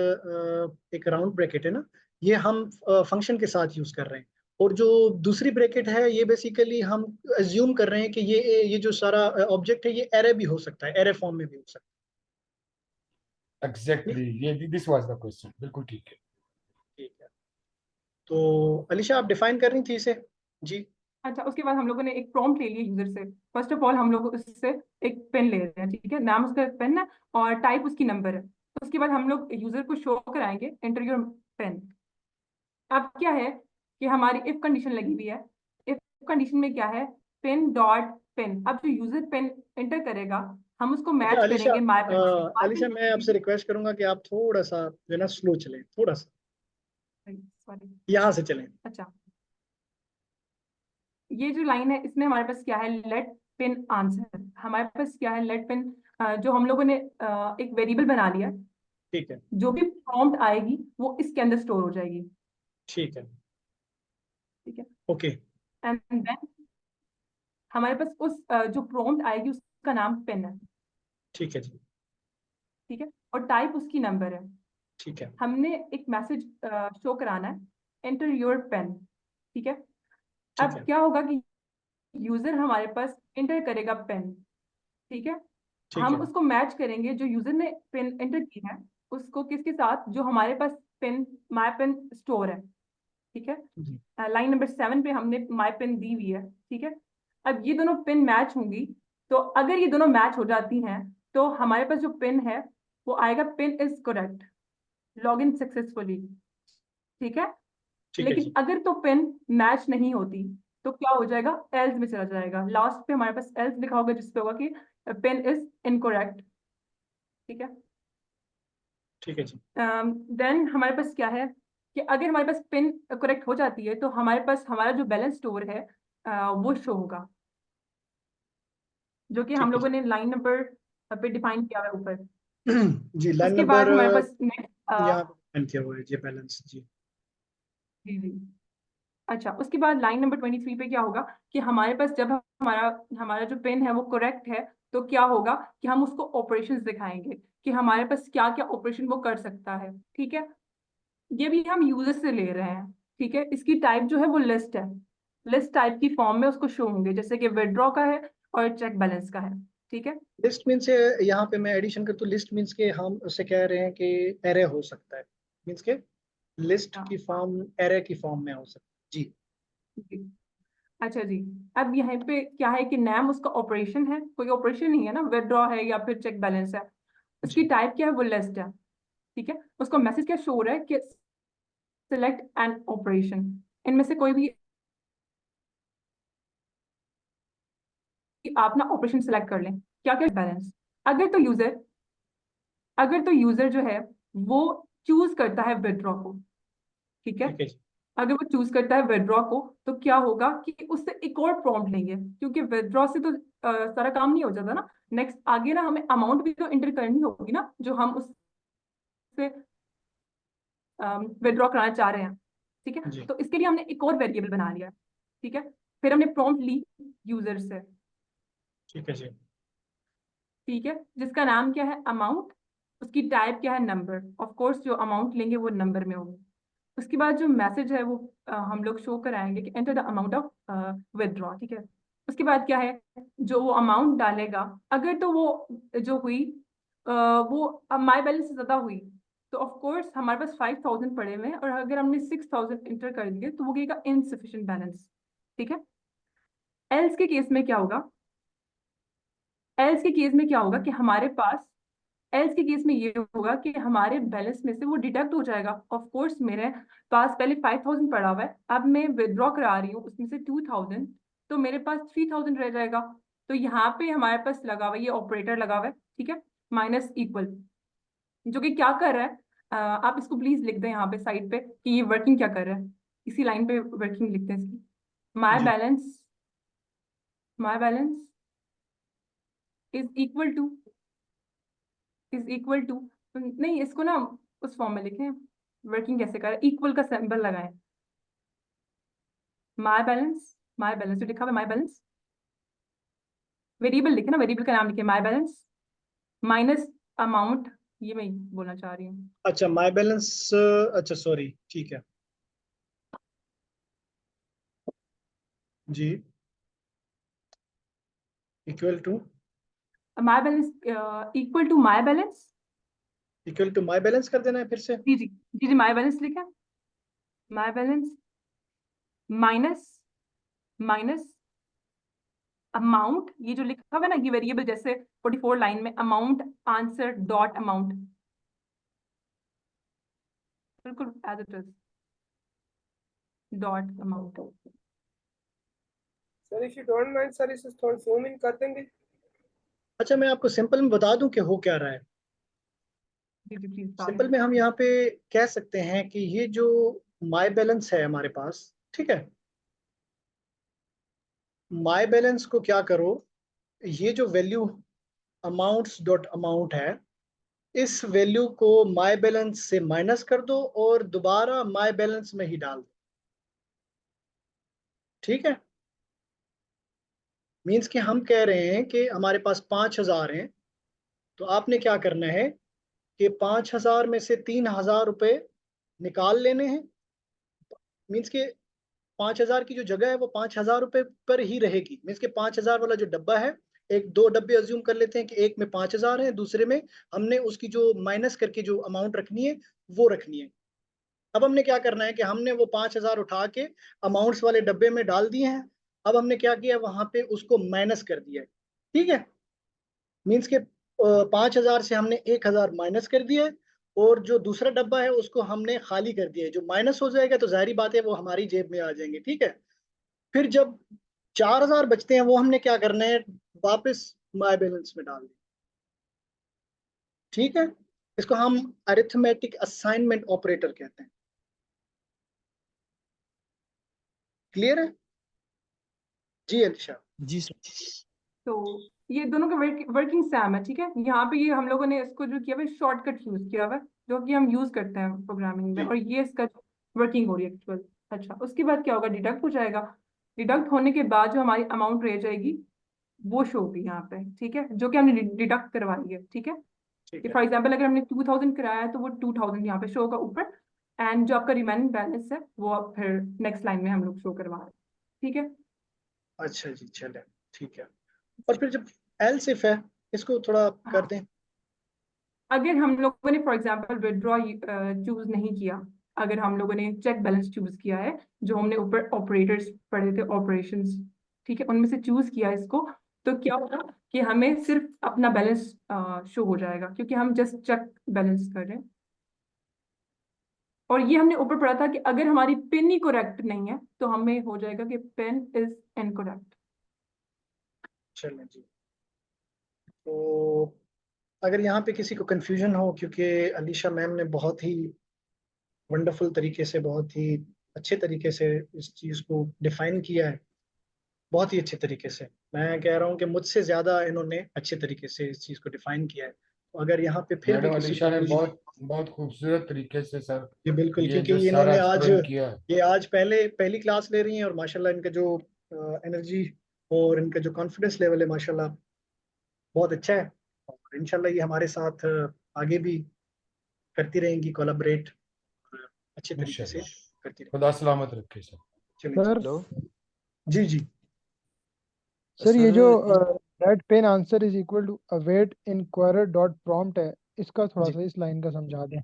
एक राउंड ब्रैकेट है ना, ये हम फंक्शन के साथ यूज कर रहे हैं। और जो दूसरी ब्रैकेट है, ये बेसिकली हम अज्यूम कर रहे हैं कि ये जो सारा ऑब्जेक्ट है, ये एरे भी हो सकता है, एरे फॉर्म में भी हो सकता है। एग्जैक्टली, ये दिस वाज द क्वेश्चन, बिल्कुल ठीक है। ठीक है, तो अलीशा आप डिफाइन कर रही थी इसे। जी अच्छा, उसके बाद हम लोगों ने एक प्रॉम्प्ट ले लिया यूजर से। फर्स्ट ऑफ ऑल हम लोग उससे एक पेन ले रहे हैं, ठीक है, नाम उसका पेन है और टाइप उसकी नंबर है। उसके बाद हम लोग यूजर को शो कराएंगे एंटर योर पेन। अब क्या है कि हमारी इफ कंडीशन लगी हुई है। इफ कंडीशन में क्या है, पेन डॉट पेन। अब जो यूजर पेन एंटर करेगा हम उसको अच्छा मैच अलीशा, करेंगे माय पेन से। अलीशा मैं आपसे रिक्वेस्ट करूंगा कि आप थोड़ा सा जो है ना स्लो चलें, थोड़ा सा सॉरी। यहाँ से चलें। अच्छा, ये जो लाइन है इसमें हमारे पास क्या है, लेट पिन आंसर। हमारे पास क्या है, लेट पिन, जो हम लोगों ने एक वेरिएबल बना लिया, ठीक है जो भी प्रॉम्प्ट आएगी वो इसके अंदर स्टोर हो जाएगी, ठीक है ठीक है। ओके एंड देन हमारे पास उस जो प्रॉम्प्ट आएगी उसका नाम पेन है, ठीक है जी ठीक है, और टाइप उसकी नंबर है। ठीक है हमने एक मैसेज शो कराना है, एंटर योर पेन, ठीक है। ठीक अब है क्या होगा कि यूजर हमारे पास एंटर करेगा पेन, ठीक है। ठीक हम है उसको मैच करेंगे जो यूजर ने पेन एंटर की है उसको किसके साथ, जो हमारे पास पेन माय पेन स्टोर है, ठीक है। जी लाइन नंबर 7 पे हमने माय पेन दी हुई है, ठीक है। अब ये दोनों पेन मैच होंगी, तो अगर ये दोनों मैच हो जाती हैं तो हमारे पास जो पेन है वो आएगा pin is correct, log in successfully, ठीक है। ठीक है लेकिन जी अगर तो पेन मैच नहीं होती तो क्या हो जाएगा, एल्स में चला जाएगा। लास्ट पे हमारे पास एल्स लिखा होगा जिसपे होगा कि पेन इज इनकरेक्ट, ठीक है। ठीक है जी देन हमारे पास क्या है कि अगर हमारे पास पिन करेक्ट हो जाती है तो हमारे पास हमारा जो बैलेंस स्टोर है वो शो होगा, जो कि हम ठीक है लोगों ने लाइन नंबर पे डिफाइन किया हुआ है ऊपर। जी जी लाइन उसके नंबर बाद हमारे पास नेक्स्ट, यहाँ पे मेंशन किया हुआ है जी, बैलेंस जी जी जी। अच्छा, उसके बाद लाइन नंबर 23 पे क्या होगा कि हमारे पास जब हमारा हमारा जो पेन है वो करेक्ट है तो क्या होगा कि हम उसको ऑपरेशंस दिखाएंगे कि हमारे पास क्या क्या ऑपरेशन वो कर सकता है, ठीक है। ये भी हम यूजर से ले रहे हैं, ठीक है। इसकी टाइप जो है वो लिस्ट है, लिस्ट टाइप की फॉर्म में उसको शो होंगे, जैसे कि विड्रॉ का है और चेक बैलेंस का है। ठीक है। लिस्ट मीन्स यहाँ पे मैं एडिशन कर, तो लिस्ट मीन्स के हम उससे कह रहे हैं कि एरे हो सकता है, मीन्स के लिस्ट हाँ की फॉर्म एरे की फॉर्म में हो सकता है जी। जी। अच्छा जी, अब यहाँ पे क्या है कि नाम उसका ऑपरेशन है, कोई ऑपरेशन नहीं है ना, विदड्रॉ है या फिर चेक बैलेंस है। उसकी जी टाइप क्या है, वो लिस्ट है। ठीक है, उसको मैसेज क्या शो हो रहा है कि सिलेक्ट एन ऑपरेशन, इनमें से कोई भी आप ना ऑपरेशन सिलेक्ट कर लें। क्या क्या बैलेंस, अगर तो यूजर जो है वो चूज करता है विदड्रॉ को। ठीक है, ठीक है जी। अगर वो चूज करता है विदड्रॉ को तो क्या होगा कि उससे एक और प्रॉम्प्ट लेंगे, क्योंकि विदड्रॉ से तो सारा काम नहीं हो जाता ना। नेक्स्ट आगे ना हमें अमाउंट भी तो एंटर करनी होगी ना, जो हम उससे विदड्रॉ कराना चाह रहे हैं। ठीक है, जी तो इसके लिए हमने एक और वेरिएबल बना लिया है। ठीक है, फिर हमने प्रॉम्प्ट ली यूजर से। ठीक है जी। ठीक है, जिसका नाम क्या है, अमाउंट। उसकी टाइप क्या है, नंबर। ऑफ कोर्स जो अमाउंट लेंगे वो नंबर में होगी। उसके बाद जो मैसेज है वो हम लोग शो कराएंगे कि enter the amount of withdraw. ठीक है, उसके बाद क्या है, जो वो अमाउंट डालेगा, अगर तो वो जो हुई वो माई बैलेंस से ज्यादा हुई, तो ऑफ कोर्स हमारे पास 5000 पड़े हुए हैं, और अगर हमने 6000 एंटर कर दिए तो वो कहेगा इनसफिशिएंट बैलेंस। ठीक है, एल्स के केस में क्या होगा, एल्स के केस में क्या होगा कि हमारे पास, एल्स के केस में ये होगा कि हमारे बैलेंस में से वो डिडक्ट हो जाएगा। ऑफ कोर्स मेरे पास पहले 5000 पड़ा हुआ है, अब मैं विदड्रॉ करा रही हूँ उसमें से 2000, तो मेरे पास 3000 रह जाएगा। तो यहाँ पे हमारे पास लगा हुआ है, ये ऑपरेटर लगा हुआ है। ठीक है, माइनस इक्वल, जो कि क्या कर रहा है, आप इसको प्लीज लिख दें यहाँ पे साइड पे कि ये वर्किंग क्या कर रहा है। इसी लाइन पे वर्किंग लिखते हैं इसकी। माई जी balance, my balance is equal to, नहीं इसको ना उस फॉर्म में लिखें, वर्किंग कैसे करें, इक्वल का सिंबल लगाएं। माई बैलेंस जो लिखा हुआ है, माई बैलेंस वेरिएबल लिखे ना, वेरिएबल का नाम लिखे माई बैलेंस माइनस अमाउंट, ये मैं बोलना चाह रही हूँ। अच्छा माई बैलेंस, अच्छा सॉरी ठीक है जी, equal to, my balance equal to my balance, equal to my balance कर देना है फिर से। जी जी जी जी, माई बैलेंस लिखा, माई बैलेंस माइनस माइनस अमाउंट, ये जो लिखा हुआ है ना, ये वेरिएबल जैसे 44 लाइन में अमाउंट आंसर डॉट अमाउंट, बिल्कुल as it is, dot amount. Sir if you don't mind sir इसे थोड़ा जूम इन कर देंगे। अच्छा मैं आपको सिंपल में बता दूं कि हो क्या रहा है। जी जी प्लीज बता सिंपल दें। में हम यहाँ पे कह सकते हैं कि ये जो माई बैलेंस है हमारे पास, ठीक है, माई बैलेंस को क्या करो, ये जो वैल्यू अमाउंट्स डॉट अमाउंट है, इस वैल्यू को माई बैलेंस से माइनस कर दो और दोबारा माई बैलेंस में ही डाल दो। ठीक है, मीन्स कि हम कह रहे हैं कि हमारे पास 5000 हैं, तो आपने क्या करना है कि 5000 में से 3000 रुपये निकाल लेने हैं। मीन्स के 5000 की जो जगह है वो 5000 रुपये पर ही रहेगी। मीन्स के 5000 वाला जो डब्बा है, एक दो डब्बे अज्यूम कर लेते हैं कि एक में 5000 है, दूसरे में हमने उसकी जो माइनस करके जो अमाउंट रखनी है वो रखनी है। अब हमने क्या करना है कि हमने वो 5000 उठा के अमाउंट्स वाले डब्बे में डाल दिए हैं। अब हमने क्या किया, वहां पे उसको माइनस कर दिया है। ठीक है, मीन्स के 5000 से हमने 1000 माइनस कर दिया है, और जो दूसरा डब्बा है उसको हमने खाली कर दिया है। जो माइनस हो जाएगा तो जाहिर बात है वो हमारी जेब में आ जाएंगे। ठीक है, फिर जब 4000 बचते हैं वो हमने क्या करना है, वापस माई बैलेंस में डाल दें। ठीक है, इसको हम अरिथमेटिक असाइनमेंट ऑपरेटर कहते हैं। क्लियर है जी अलिशा? जी सर। तो ये दोनों का वर्किंग सेम है। ठीक है, यहाँ पे ये हम लोगों ने इसको जो किया हुआ है शॉर्टकट यूज किया हुआ है, जो कि हम यूज करते हैं प्रोग्रामिंग में, जी और ये इसका वर्किंग हो रही है एक्चुअल। अच्छा, उसके बाद क्या होगा, डिडक्ट हो जाएगा। डिडक्ट होने के बाद जो हमारी अमाउंट रह जाएगी वो शो होगी यहाँ पे। ठीक है, जो कि हमने डिडक्ट करवाई है। ठीक है, ठीक कि है फॉर एग्जाम्पल अगर हमने 2000 कराया है तो वो 2000 यहाँ पे शो होगा ऊपर, एंड जो आपका रिमेनिंग बैलेंस है वो आप फिर नेक्स्ट लाइन में हम लोग शो करवा रहे हैं। ठीक है, अच्छा जी चले ठीक है। और फिर जब एल्स इफ है, इसको थोड़ा कर हाँ। दें। अगर हम लोगों ने फॉर एग्जांपल विदड्रॉ चूज नहीं किया, अगर हम लोगों ने चेक बैलेंस चूज किया है, जो हमने ऊपर ऑपरेटर्स पढ़े थे, ऑपरेशंस, ठीक है, उनमें से चूज किया इसको, तो क्या होगा कि हमें सिर्फ अपना बैलेंस शो हो जाएगा, क्योंकि हम जस्ट चेक बैलेंस कर रहे हैं। और ये हमने ऊपर पढ़ा था कि अगर हमारी पिन ही करेक्ट नहीं है तो हमें हो जाएगा कि पिन इज इनकरेक्ट। चलें जी, तो अगर यहाँ पे किसी को कंफ्यूजन हो, क्योंकि अलीशा मैम ने बहुत ही वंडरफुल तरीके से, बहुत ही अच्छे तरीके से इस चीज़ को डिफाइन किया है, बहुत ही अच्छे तरीके से। मैं कह रहा हूँ कि मुझसे ज़्यादा इन्होंने अच्छे तरीके से इस चीज़ को डिफाइन किया है। तो अगर यहाँ पे फिर भी मैडम किसी को अलीशा ने कोई, बहुत बहुत खूबसूरत तरीके से सर जी बिल्कुल, ये क्योंकि जो सारा इन्होंने आज, एक्सप्लेन किया है। ये आज पहली क्लास ले रही हैं, और माशाल्लाह इनका जो एनर्जी और इनका जो कॉन्फिडेंस लेवल है माशाल्लाह बहुत अच्छा है। और इंशाल्लाह ये हमारे साथ आगे भी करती रहेंगी कोलैबोरेट, और अच्छे तरीके से इंशाल्लाह करती रहेंगी। खुदा सलामत रखे सर। चलिए सर हेलो जी जी। सर ये सर जो that pen answer is equal to await inquirer dot prompt है, इसका थोड़ा जी सा इस लाइन का समझा दें।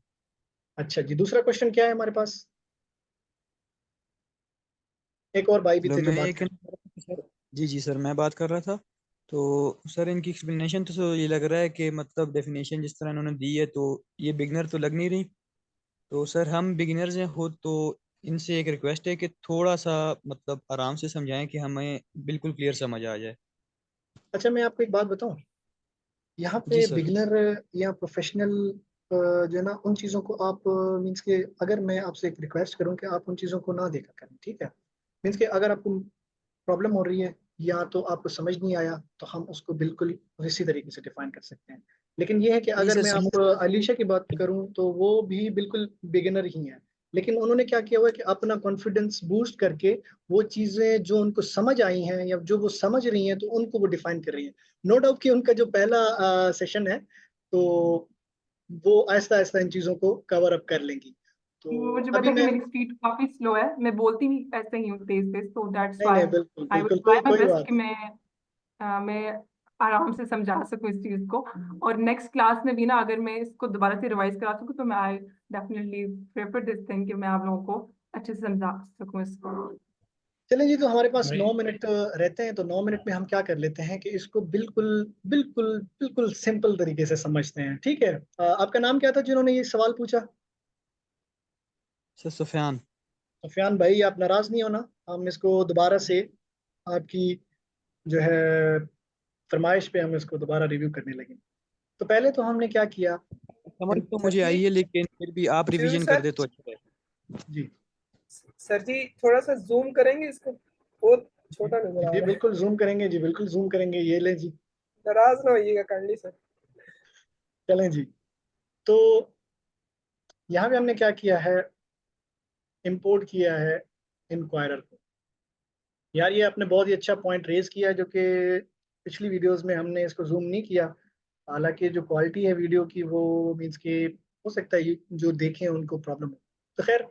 अच्छा जी, दूसरा क्वेश्चन क्या है हमारे पास? एक और भाई भी हेलो थे जो मैं बात ये कर। सर जी जी सर मैं बात कर रहा था। तो सर इनकी एक्सप्लेनेशन तो ये लग रहा है कि मतलब डेफिनेशन जिस तरह इन्होंने दी है तो ये बिगनर तो लग नहीं रही। तो सर हम बिगिनर्स हैं खुद, तो इनसे एक रिक्वेस्ट है कि थोड़ा सा मतलब आराम से समझाएं कि हमें बिल्कुल क्लियर समझ आ जाए। अच्छा, मैं आपको एक बात बताऊं, यहाँ जी पे सर। बिगनर या प्रोफेशनल जो है ना, उन चीज़ों को आप मीन्स के, अगर मैं आपसे एक रिक्वेस्ट करूं कि आप उन चीज़ों को ना देखा करें, ठीक है? मीन्स के अगर आपको प्रॉब्लम हो रही है या तो आपको समझ नहीं आया, तो हम उसको बिल्कुल इसी तरीके से डिफाइन कर सकते हैं। लेकिन ये है कि नहीं अगर सर मैं समझ। आप अलीशा की बात करूं, तो वो भी बिल्कुल बिगिनर ही है, लेकिन उन्होंने क्या किया हुआ है कि अपना कॉन्फिडेंस बूस्ट करके वो चीज़ें जो उनको समझ आई हैं या जो वो समझ रही हैं, तो उनको वो डिफाइन कर रही हैं। नो डाउट कि उनका जो पहला सेशन है, तो वो आहिस्ता आहिस्ता इन चीज़ों को कवर अप कर लेंगी। तो मुझे अभी पता है कि मैं, मेरी स्पीड काफी स्लो है, मैं बोलती भी ऐसे ही हूँ तेज तेज, तो दैट्स नहीं व्हाई नहीं, बिल्कुल आई विल बिल्कुल, ट्राई माय कोई बेस्ट बात कि मैं आराम से समझा सकूं इस चीज को। और नेक्स्ट क्लास में भी ना, अगर मैं इसको दोबारा से रिवाइज करा सकूं, तो मैं I definitely prefer this thing कि मैं आप लोगों को अच्छे से समझा सकूं इसको। चलें जी। तो हमारे पास नहीं 9 मिनट रहते हैं, तो 9 मिनट में हम क्या कर लेते हैं कि इसको बिल्कुल बिल्कुल बिल्कुल सिंपल तरीके से समझते हैं, ठीक है? आपका नाम क्या था जिन्होंने ये सवाल पूछा? सर सुफियान। सुफियान भाई, आप नाराज नहीं होना, हम इसको दोबारा से आपकी जो है फरमाइश पे हम इसको दोबारा रिव्यू करने लगे। तो पहले तो हमने क्या किया, समझ तो सर मुझे जी, आई है लेकिन फिर भी आप शिव रिवीजन कर सर, दे तो अच्छा है। जी सर जी थोड़ा सा जूम करेंगे इसको, बहुत छोटा नजर आ जी रहा है। बिल्कुल जूम करेंगे, जी बिल्कुल जूम करेंगे, ये ले जी। नाराज ना होइएगा काइंडली सर। चलें जी। तो यहाँ पे हमने क्या किया है, इंपोर्ट किया है इंक्वायरर को। यार ये आपने बहुत ही अच्छा पॉइंट रेज किया है, जो कि पिछली वीडियोस में हमने इसको जूम नहीं किया। हालांकि जो क्वालिटी है वीडियो की, वो मीन्स के हो सकता है ये जो देखें उनको प्रॉब्लम हो। तो खैर,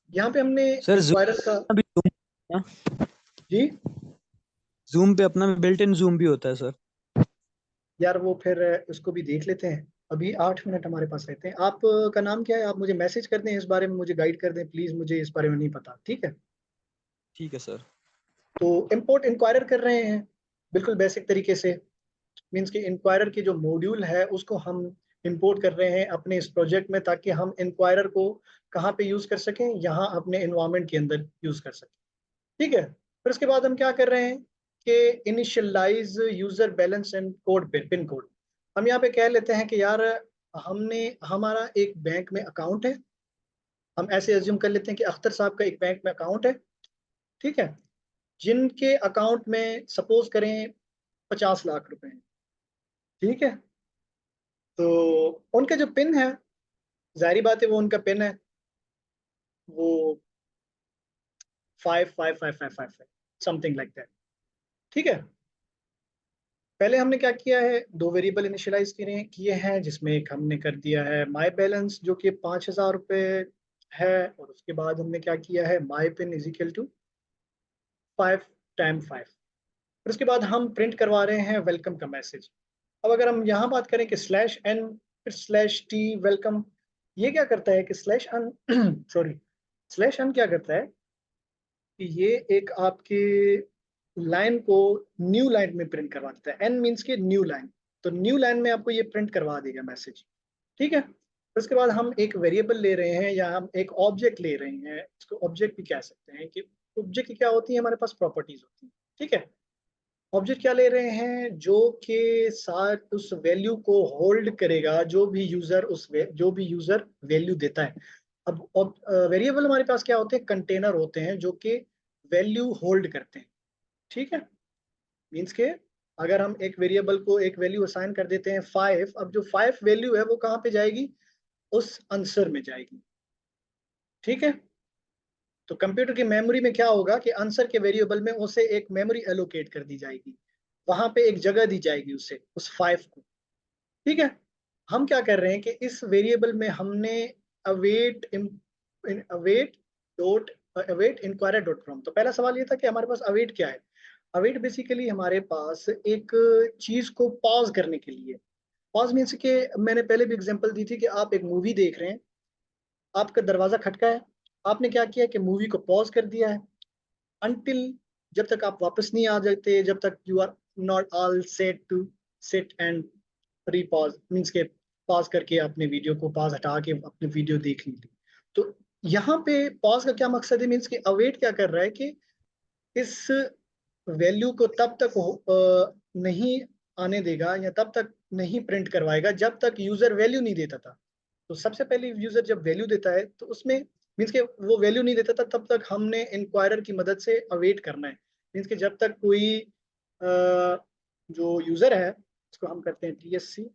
यहाँ पे हमने सर इंक्वायरर का, जूम भी जी जूम पे अपना बिल्ट इन जूम भी होता है सर। यार वो फिर उसको भी देख लेते हैं। अभी 8 मिनट हमारे पास रहते हैं। आप का नाम क्या है? आप मुझे मैसेज कर दें, इस बारे में मुझे गाइड कर दें प्लीज़, मुझे इस बारे में नहीं पता, ठीक है? ठीक है सर। तो इंपोर्ट इंक्वायरर कर रहे हैं बिल्कुल बेसिक तरीके से। मीन्स कि इंक्वायरर की जो मॉड्यूल है उसको हम इंपोर्ट कर रहे हैं अपने इस प्रोजेक्ट में, ताकि हम इंक्वायरर को कहाँ पे यूज़ कर सकें, यहाँ अपने इन्वायरमेंट के अंदर यूज़ कर सकें, ठीक है? फिर उसके बाद हम क्या कर रहे हैं कि initialise user balance and code पे पिन कोड। हम यहाँ पे कह लेते हैं कि यार हमने, हमारा एक बैंक में अकाउंट है। हम ऐसे एज्यूम कर लेते हैं कि अख्तर साहब का एक बैंक में अकाउंट है, ठीक है? जिनके अकाउंट में सपोज करें 50 लाख रुपए हैं, ठीक है? तो उनका जो पिन है, जाहिर बात है वो उनका पिन है, वो 555555 समथिंग लाइक दैट, ठीक है? पहले हमने क्या किया है, दो वेरिएबल इनिशियलाइज किए हैं, जिसमें एक हमने कर दिया है माई बैलेंस जो कि 5,000 रुपये है, और उसके बाद हमने क्या किया है, my pin is equal to 5 time 5, फिर उसके बाद हम प्रिंट करवा रहे हैं वेलकम का मैसेज। अब अगर हम यहाँ बात करें कि /n फिर /t वेलकम, ये क्या करता है कि /n क्या करता है कि ये एक आपके लाइन को न्यू लाइन में प्रिंट करवा देता है। n मीन्स के न्यू लाइन, तो न्यू लाइन में आपको ये प्रिंट करवा देगा मैसेज, ठीक है। फिर उसके बाद हम एक वेरिएबल ले रहे हैं या हम एक ऑब्जेक्ट ले रहे हैं, इसको ऑब्जेक्ट भी कह सकते हैं कि ऑब्जेक्ट की क्या होती है, हमारे पास प्रॉपर्टीज होती हैं, ठीक है। ऑब्जेक्ट क्या ले रहे हैं, जो के साथ उस वैल्यू को होल्ड करेगा जो भी यूजर वैल्यू देता है। अब वेरिएबल हमारे पास क्या होते हैं, कंटेनर होते हैं जो कि वैल्यू होल्ड करते हैं, ठीक है। मीन्स के अगर हम एक वेरिएबल को एक वैल्यू असाइन कर देते हैं 5, अब जो 5 वैल्यू है वो कहाँ पे जाएगी, उस आंसर में जाएगी, ठीक है। तो कंप्यूटर की मेमोरी में क्या होगा कि आंसर के वेरिएबल में उसे एक मेमोरी एलोकेट कर दी जाएगी, वहां पे एक जगह दी जाएगी उसे, उस 5 को, ठीक है। हम क्या कर रहे हैं कि इस वेरिएबल में हमने await await dot await inquirer dot from. तो पहला सवाल ये था कि हमारे पास अवेट क्या है। अवेट बेसिकली हमारे पास एक चीज को पॉज करने के लिए, पॉज मीन्स के मैंने पहले भी एग्जांपल दी थी कि आप एक मूवी देख रहे हैं, आपका दरवाजा खटका है, आपने क्या किया कि मूवी को पॉज कर दिया है अनटिल, जब तक आप वापस नहीं आ जाते, जब तक you are not all set to sit and repose, means के पॉज करके अपने वीडियो को पॉज हटा के अपने वीडियो देख ली। तो यहाँ पे पॉज का क्या मकसद है, मीन्स कि अवेट क्या कर रहा है कि इस वैल्यू को तब तक नहीं आने देगा या तब तक नहीं प्रिंट करवाएगा जब तक यूजर वैल्यू नहीं देता था। तो सबसे पहले यूजर जब वैल्यू देता है तो उसमें मीन्स के वो वैल्यू नहीं देता था, तब तक हमने इंक्वायरर की मदद से अवेट करना है। मीन्स के जब तक कोई जो यूजर है उसको हम करते हैं TSC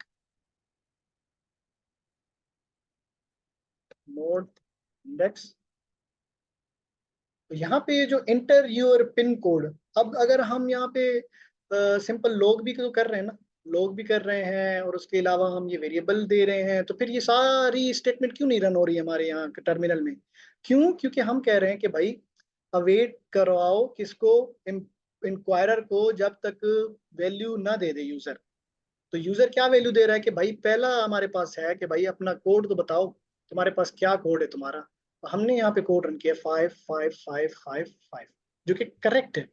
मोड इंडेक्स। तो यहाँ पे जो इंटर योर पिन कोड, अब अगर हम यहाँ पे सिंपल लॉग भी तो कर रहे हैं ना, लॉग भी कर रहे हैं और उसके अलावा हम ये वेरिएबल दे रहे हैं, तो फिर ये सारी स्टेटमेंट क्यों नहीं रन हो रही है हमारे यहाँ टर्मिनल में, क्यों, क्योंकि हम कह रहे हैं कि भाई अवेट करवाओ किसको, इंक्वायरर को, जब तक वैल्यू ना दे दे यूजर। तो यूजर क्या वैल्यू दे रहा है कि भाई पहला हमारे पास है कि भाई अपना कोड तो बताओ, तुम्हारे पास क्या कोड है तुम्हारा। तो हमने यहाँ पे कोड रन किया 55555, जो कि करेक्ट है।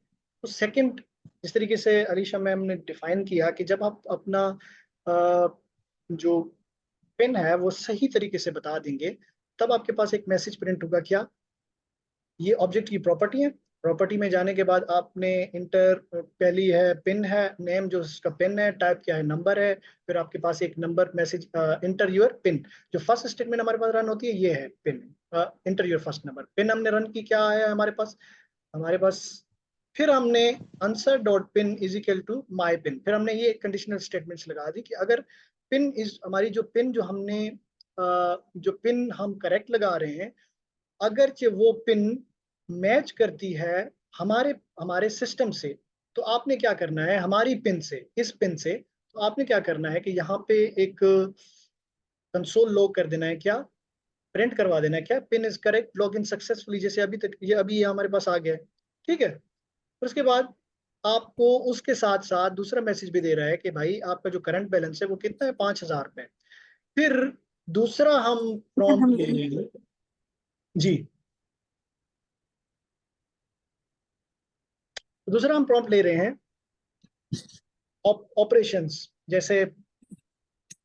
तो सेकंड, जिस तरीके से अलीशा मैम ने डिफाइन किया कि जब आप अपना जो पिन है वो सही तरीके से बता देंगे, तब आपके पास एक मैसेज प्रिंट होगा। क्या, ये ऑब्जेक्ट की प्रॉपर्टी है। प्रॉपर्टी में जाने के बाद आपने इंटर, पहली है पिन है, नेम जो इसका पिन है, टाइप क्या है, नंबर है, फिर आपके पास एक number message, enter your pin. जो फर्स्ट स्टेटमेंट हमारे पास रन होती है ये है pin, enter your first number. Pin हमने रन की, क्या है हमारे पास फिर हमने answer dot pin is equal to my pin, फिर हमने ये कंडीशनल स्टेटमेंट्स लगा दी कि अगर पिन इज हमारी जो पिन जो हमने जो पिन हम करेक्ट लगा रहे हैं, अगरचे वो पिन मैच करती है हमारे हमारे सिस्टम से, तो आपने क्या करना है, हमारी पिन से, इस पिन से, तो आपने क्या करना है कि यहाँ पे एक कंसोल लॉग कर देना है, क्या प्रिंट करवा देना है, क्या pin is correct log in successfully, जैसे अभी तक ये हमारे पास आ गया है, ठीक है। फिर उसके बाद आपको उसके साथ साथ दूसरा मैसेज भी दे रहा है कि भाई आपका जो करंट बैलेंस है वो कितना है, 5,000 रुपए। फिर दूसरा हम प्रॉम्प्ट ले लेंगे जी, दूसरा हम प्रॉम्प्ट ले रहे हैं ऑपरेशंस। जैसे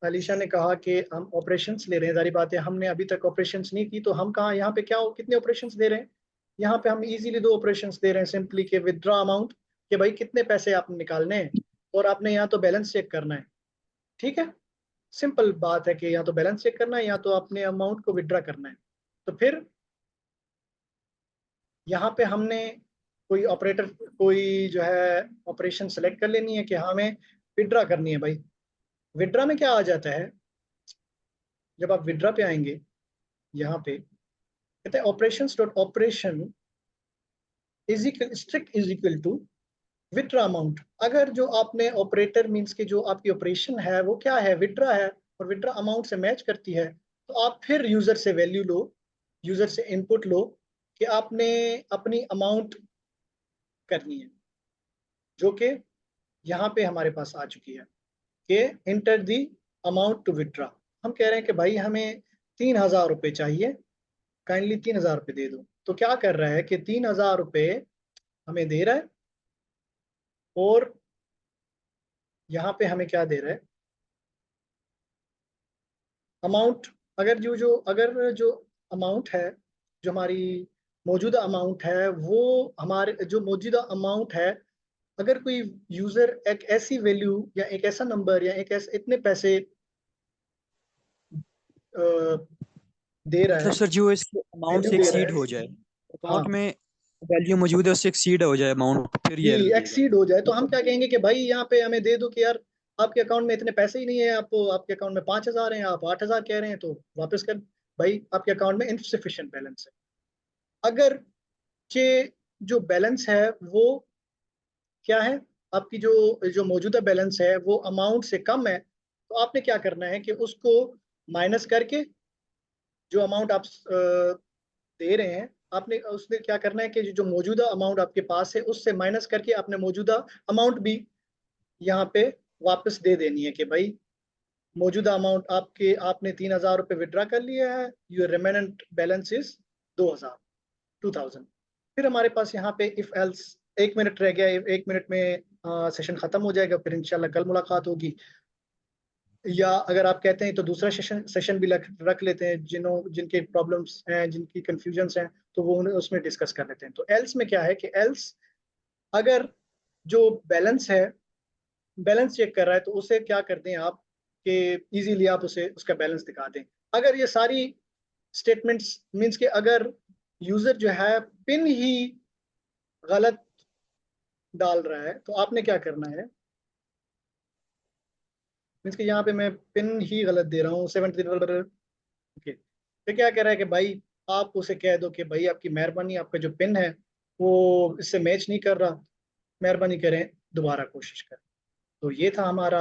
अलीशा ने कहा कि हम ऑपरेशंस ले रहे हैं, जारी बात है हमने अभी तक ऑपरेशंस नहीं की, तो हम कहाँ यहाँ पे क्या कितने ऑपरेशंस दे रहे हैं, यहाँ पे हम इजीली 2 ऑपरेशंस दे रहे हैं सिंपली के विदड्रॉ अमाउंट, कि भाई कितने पैसे आपने निकालने हैं, और आपने यहाँ तो बैलेंस चेक करना है, ठीक है। सिंपल बात है कि यहाँ तो बैलेंस चेक करना है, यहाँ तो आपने अमाउंट को विदड्रॉ करना है। तो फिर यहाँ पे हमने कोई जो है ऑपरेशन सेलेक्ट कर लेनी है कि हमें विदड्रॉ करनी है। भाई विदड्रॉ में क्या आ जाता है, जब आप विदड्रॉ पे आएंगे यहाँ पे कहते हैं operations dot operation is equal strict is equal to withdraw amount. अगर जो आपने ऑपरेटर मींस के जो आपकी ऑपरेशन है वो क्या है, विदड्रॉ है, और विदड्रॉ अमाउंट से मैच करती है, तो आप फिर यूजर से वैल्यू लो, यूजर से इनपुट लो कि आपने अपनी अमाउंट करनी है, जो कि यहाँ पे हमारे पास आ चुकी है कि enter the amount to withdraw. हम कह रहे हैं कि भाई हमें 3,000 रुपये चाहिए, काइंडली 3,000 रुपये दे दो। तो क्या कर रहा है कि 3,000 रुपये हमें दे रहा है, और यहाँ पे हमें क्या दे रहा है, अमाउंट। अगर जो अमाउंट है, जो हमारी मौजूदा अमाउंट है, वो हमारे जो मौजूदा अमाउंट है, अगर कोई यूजर एक ऐसी वैल्यू या एक ऐसा नंबर या एक ऐसे इतने पैसे दे रहा मतलब है, सर जो इसके अमाउंट वैल्यू से दे रहा एक्सीड है, हो जाए, हाँ अकाउंट में वैल्यू मौजूद है उससे एक्सीड हो जाए अमाउंट, फिर जी ये एरर देगा। एक्सीड हो जाए, तो हम क्या कहेंगे कि भाई यहाँ पे हमें दे दो कि यार आपके अकाउंट में इतने पैसे ही नहीं है, आपके अकाउंट में 5,000 हैं, आप 8,000 कह रहे हैं, तो वापस कर। भाई आपके अकाउंट में इनसफिशिएंट बैलेंस है। अगर के जो बैलेंस है वो क्या है, आपकी जो जो मौजूदा बैलेंस है वो अमाउंट से कम है, तो आपने क्या करना है कि उसको माइनस करके जो अमाउंट आप दे रहे हैं, आपने उसने क्या करना है कि जो मौजूदा अमाउंट आपके पास है उससे माइनस करके आपने मौजूदा अमाउंट भी यहाँ पे वापस दे देनी है कि भाई मौजूदा अमाउंट आपने 3,000 रुपये विड्रा कर लिया है, योर रिमेनेंट बैलेंस इज 2,000। फिर हमारे पास यहाँ पे इफ एल्स 1 मिनट रह गया, 1 मिनट में सेशन खत्म हो जाएगा, फिर इंशाल्लाह कल मुलाकात होगी। या अगर आप कहते हैं तो दूसरा सेशन भी रख लेते हैं, जिनके प्रॉब्लम्स हैं, जिनकी कंफ्यूजन्स हैं, तो वो उसमें डिस्कस कर लेते हैं। तो एल्स में क्या है कि एल्स अगर जो बैलेंस है, बैलेंस चेक कर रहा है, तो उसे क्या करते हैं आप कि इजीली आप उसे उसका बैलेंस दिखा दें। अगर ये सारी स्टेटमेंट्स मींस कि अगर यूजर जो है पिन ही गलत डाल रहा है, तो आपने क्या करना है, मीन्स कि यहाँ पे मैं पिन ही गलत दे रहा हूँ 7। ओके, तो क्या कह रहा है कि भाई आप उसे कह दो कि भाई आपकी मेहरबानी, आपका जो पिन है वो इससे मैच नहीं कर रहा, मेहरबानी करें दोबारा कोशिश करें। तो ये था हमारा